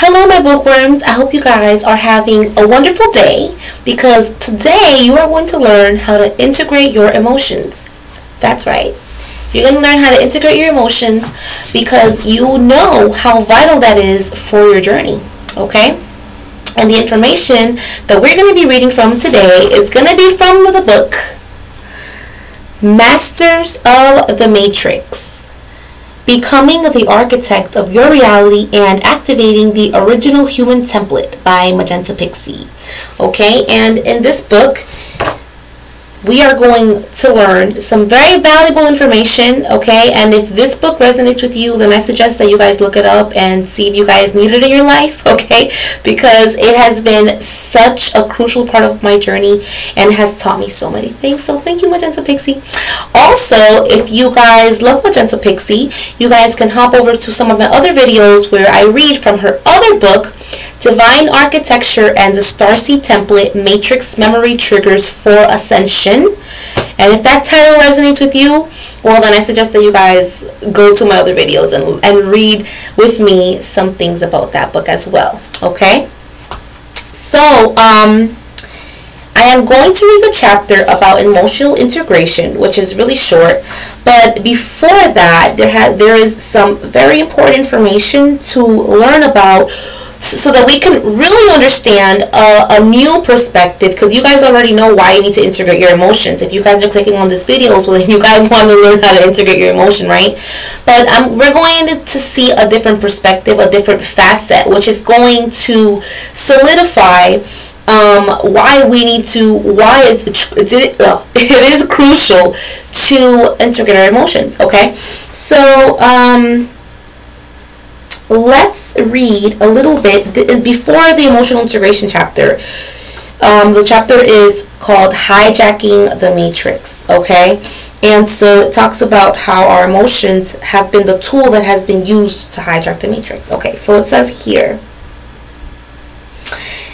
Hello, my bookworms. I hope you guys are having a wonderful day because today you are going to learn how to integrate your emotions. That's right. You're going to learn how to integrate your emotions because you know how vital that is for your journey. Okay? And the information that we're going to be reading from today is going to be from the book Masters of the Matrix. Becoming the Architect of Your Reality and Activating the Original Human Template by Magenta Pixie. Okay, and in this book, we are going to learn some very valuable information, okay? And if this book resonates with you, then I suggest that you guys look it up and see if you guys need it in your life, okay? Because it has been such a crucial part of my journey and has taught me so many things. So thank you, Magenta Pixie. Also, if you guys love Magenta Pixie, you guys can hop over to some of my other videos where I read from her other book, Divine Architecture and the Starseed Template Matrix Memory Triggers for Ascension. And if that title resonates with you, well, then I suggest that you guys go to my other videos and read with me some things about that book as well. Okay? So, I am going to read the chapter about emotional integration, which is really short. But before that, there is some very important information to learn about so that we can really understand a new perspective, because you guys already know why you need to integrate your emotions. If you guys are clicking on this video, well, then you guys want to learn how to integrate your emotion, right? But we're going to see a different perspective, a different facet, which is going to solidify why we need to, it is crucial to integrate our emotions, okay? So, let's read a little bit before the emotional integration chapter. The chapter is called Hijacking the Matrix, okay? And so it talks about how our emotions have been the tool that has been used to hijack the matrix. Okay, so it says here,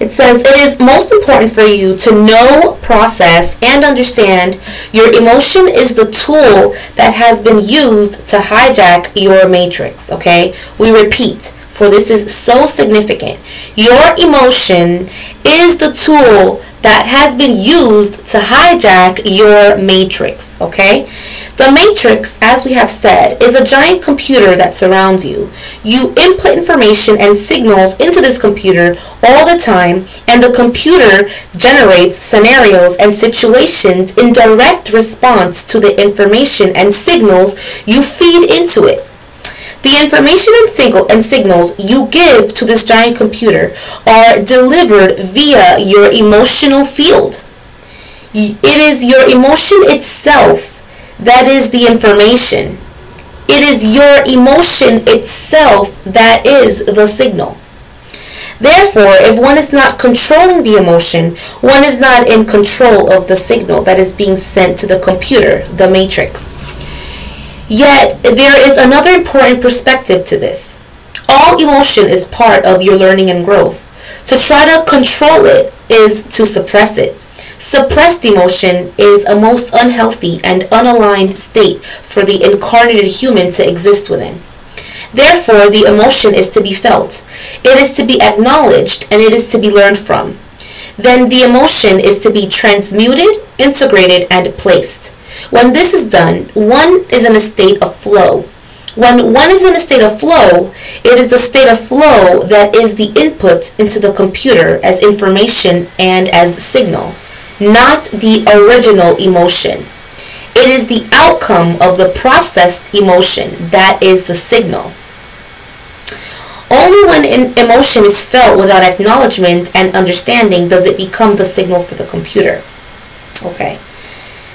it says, it is most important for you to know, process, and understand your emotion is the tool that has been used to hijack your matrix, okay? We repeat, for this is so significant. Your emotion is the tool that has been used to hijack your matrix, okay? The matrix, as we have said, is a giant computer that surrounds you. You input information and signals into this computer all the time, and the computer generates scenarios and situations in direct response to the information and signals you feed into it. The information and signals you give to this giant computer are delivered via your emotional field. It is your emotion itself that is the information. It is your emotion itself that is the signal. Therefore, if one is not controlling the emotion, one is not in control of the signal that is being sent to the computer, the matrix. Yet, there is another important perspective to this. All emotion is part of your learning and growth. To try to control it is to suppress it. Suppressed emotion is a most unhealthy and unaligned state for the incarnated human to exist within. Therefore, the emotion is to be felt. It is to be acknowledged, and it is to be learned from. Then the emotion is to be transmuted, integrated, and placed. When this is done, one is in a state of flow. When one is in a state of flow, it is the state of flow that is the input into the computer as information and as signal, not the original emotion. It is the outcome of the processed emotion that is the signal. Only when an emotion is felt without acknowledgement and understanding does it become the signal for the computer. Okay.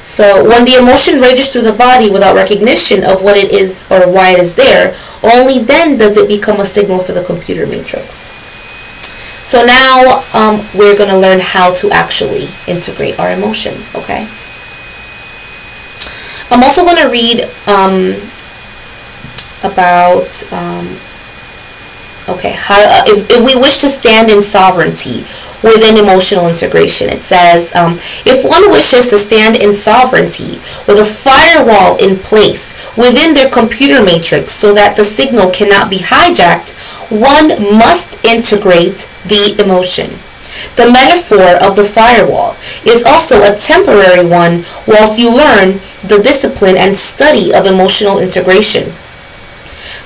So when the emotion rages through the body without recognition of what it is or why it is there, only then does it become a signal for the computer matrix. So now we're going to learn how to actually integrate our emotions, okay? I'm also going to read about, okay, how if we wish to stand in sovereignty, within emotional integration. It says, if one wishes to stand in sovereignty with a firewall in place within their computer matrix so that the signal cannot be hijacked, one must integrate the emotion. The metaphor of the firewall is also a temporary one whilst you learn the discipline and study of emotional integration.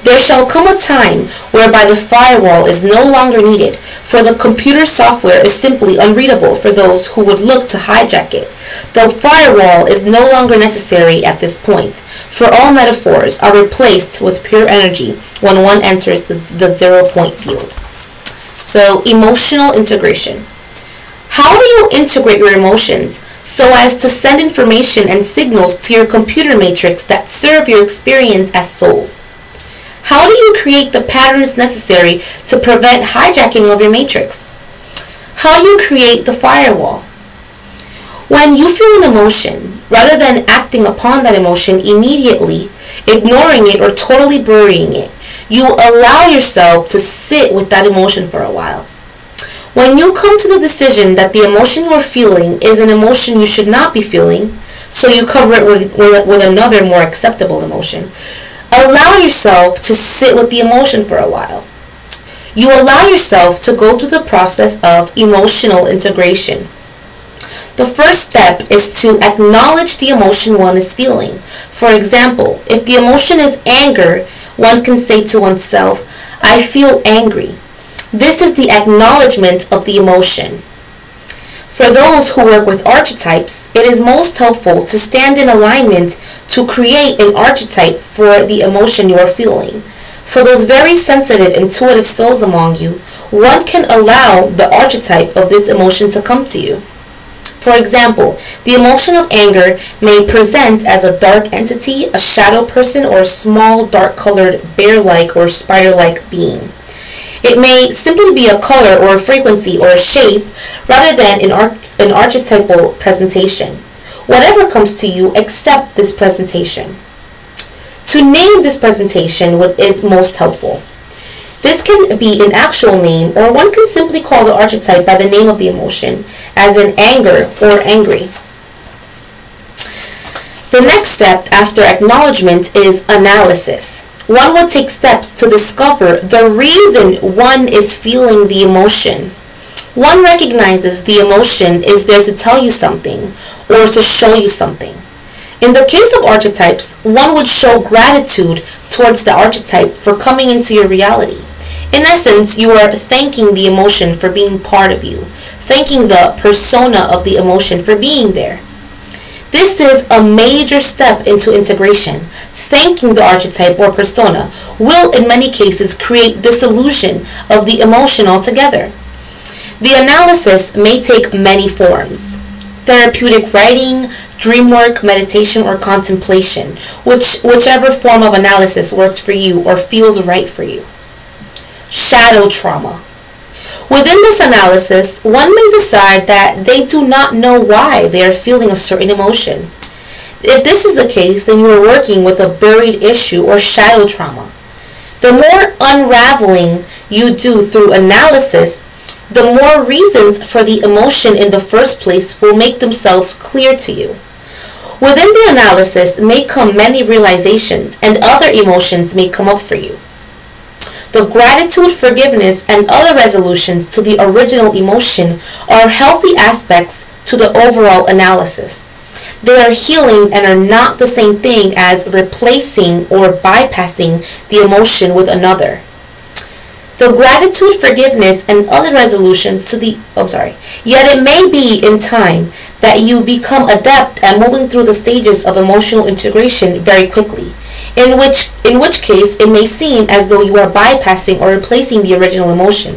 There shall come a time whereby the firewall is no longer needed, for the computer software is simply unreadable for those who would look to hijack it. The firewall is no longer necessary at this point, for all metaphors are replaced with pure energy when one enters the 0 point field. So, emotional integration. How do you integrate your emotions so as to send information and signals to your computer matrix that serve your experience as souls? How do you create the patterns necessary to prevent hijacking of your matrix? How do you create the firewall? When you feel an emotion, rather than acting upon that emotion immediately, ignoring it or totally burying it, you allow yourself to sit with that emotion for a while. When you come to the decision that the emotion you are feeling is an emotion you should not be feeling, so you cover it with another more acceptable emotion, allow yourself to sit with the emotion for a while. You allow yourself to go through the process of emotional integration. The first step is to acknowledge the emotion one is feeling. For example, if the emotion is anger, one can say to oneself, I feel angry. This is the acknowledgement of the emotion. For those who work with archetypes, it is most helpful to stand in alignment to create an archetype for the emotion you are feeling. For those very sensitive, intuitive souls among you, one can allow the archetype of this emotion to come to you. For example, the emotion of anger may present as a dark entity, a shadow person, or a small dark-colored bear-like or spider-like being. It may simply be a color or a frequency or a shape rather than an archetypal presentation. Whatever comes to you, accept this presentation. To name this presentation is most helpful. This can be an actual name, or one can simply call the archetype by the name of the emotion, as in anger or angry. The next step after acknowledgement is analysis. One will take steps to discover the reason one is feeling the emotion. One recognizes the emotion is there to tell you something or to show you something. In the case of archetypes, one would show gratitude towards the archetype for coming into your reality. In essence, you are thanking the emotion for being part of you, thanking the persona of the emotion for being there. This is a major step into integration. Thanking the archetype or persona will in many cases create dissolution of the emotion altogether. The analysis may take many forms: therapeutic writing, dream work, meditation, or contemplation, whichever form of analysis works for you or feels right for you. Shadow trauma. Within this analysis, one may decide that they do not know why they are feeling a certain emotion. If this is the case, then you are working with a buried issue or shadow trauma. The more unraveling you do through analysis, the more reasons for the emotion in the first place will make themselves clear to you. Within the analysis may come many realizations, and other emotions may come up for you. The gratitude, forgiveness, and other resolutions to the original emotion are healthy aspects to the overall analysis. They are healing and are not the same thing as replacing or bypassing the emotion with another. The gratitude, forgiveness, and other resolutions to the yet it may be in time that you become adept at moving through the stages of emotional integration very quickly, in which case it may seem as though you are bypassing or replacing the original emotion.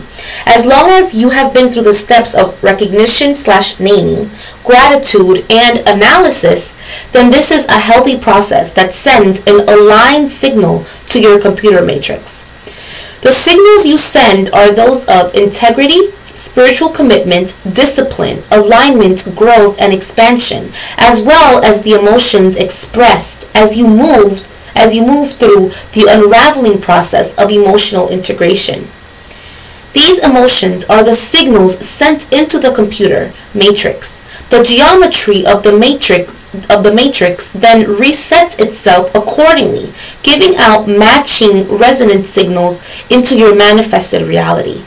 As long as you have been through the steps of recognition/naming, gratitude, and analysis, then this is a healthy process that sends an aligned signal to your computer matrix. The signals you send are those of integrity, spiritual commitment, discipline, alignment, growth, and expansion, as well as the emotions expressed as you move through the unraveling process of emotional integration. These emotions are the signals sent into the computer matrix. The geometry of the matrix then resets itself accordingly, giving out matching resonance signals into your manifested reality.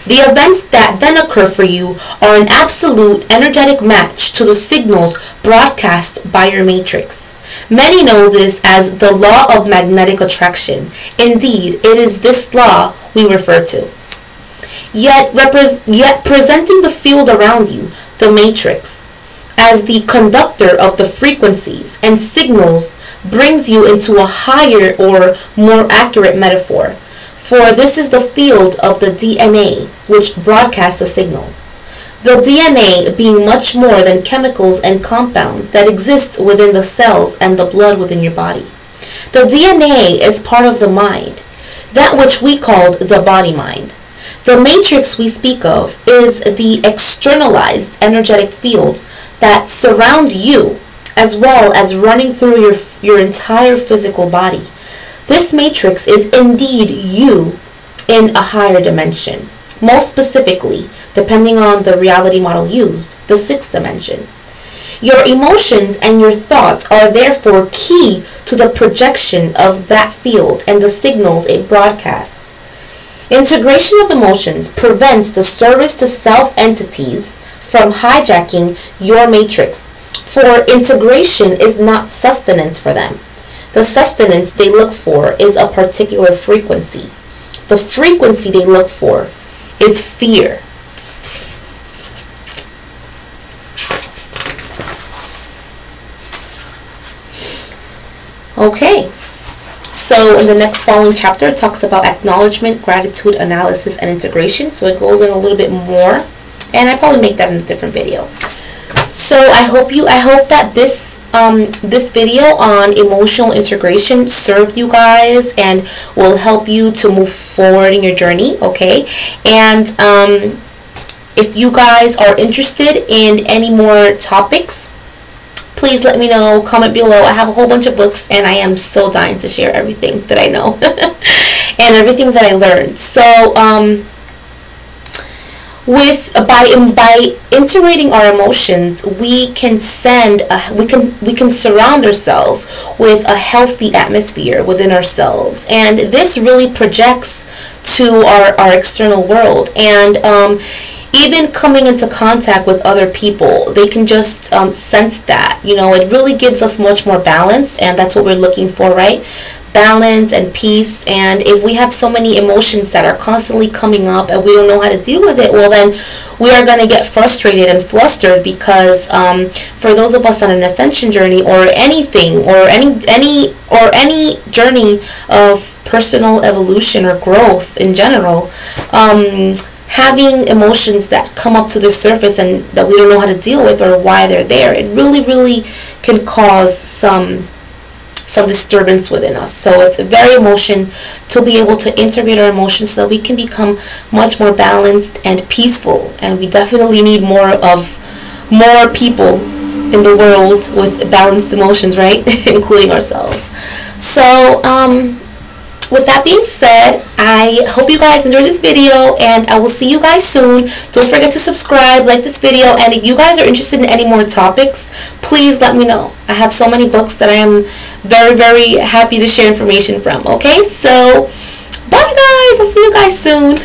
The events that then occur for you are an absolute energetic match to the signals broadcast by your matrix. Many know this as the law of magnetic attraction. Indeed, it is this law we refer to. Yet presenting the field around you, the matrix, as the conductor of the frequencies and signals brings you into a higher or more accurate metaphor. For this is the field of the DNA, which broadcasts a signal. The DNA being much more than chemicals and compounds that exist within the cells and the blood within your body. The DNA is part of the mind, that which we called the body mind. The matrix we speak of is the externalized energetic field that surrounds you, as well as running through your entire physical body. This matrix is indeed you in a higher dimension. Most specifically, depending on the reality model used, the 6th dimension. Your emotions and your thoughts are therefore key to the projection of that field and the signals it broadcasts. Integration of emotions prevents the service to self entities from hijacking your matrix, for integration is not sustenance for them. The sustenance they look for is a particular frequency. The frequency they look for is fear. Okay, so in the next following chapter it talks about acknowledgement, gratitude, analysis, and integration. So it goes in a little bit more, and I probably make that in a different video. So I hope that this video on emotional integration served you guys and will help you to move forward in your journey. Okay, and if you guys are interested in any more topics, please let me know, comment below. I have a whole bunch of books and I am so dying to share everything that I know and everything that I learned. So by integrating our emotions, we can surround ourselves with a healthy atmosphere within ourselves, and this really projects to our external world. And even coming into contact with other people, they can just sense that, it really gives us much more balance, and that's what we're looking for, right? Balance and peace. And if we have so many emotions that are constantly coming up and we don't know how to deal with it, well then we are going to get frustrated and flustered, because for those of us on an ascension journey or anything, or any journey of personal evolution or growth in general, having emotions that come up to the surface and that we don't know how to deal with or why they're there, it really can cause some disturbance within us. So it's very important to be able to integrate our emotions so we can become much more balanced and peaceful. And we definitely need more people in the world with balanced emotions, right? Including ourselves. So with that being said, I hope you guys enjoyed this video, and I will see you guys soon. Don't forget to subscribe, like this video, and if you guys are interested in any more topics, please let me know. I have so many books that I am very happy to share information from. Okay, so bye guys, I'll see you guys soon.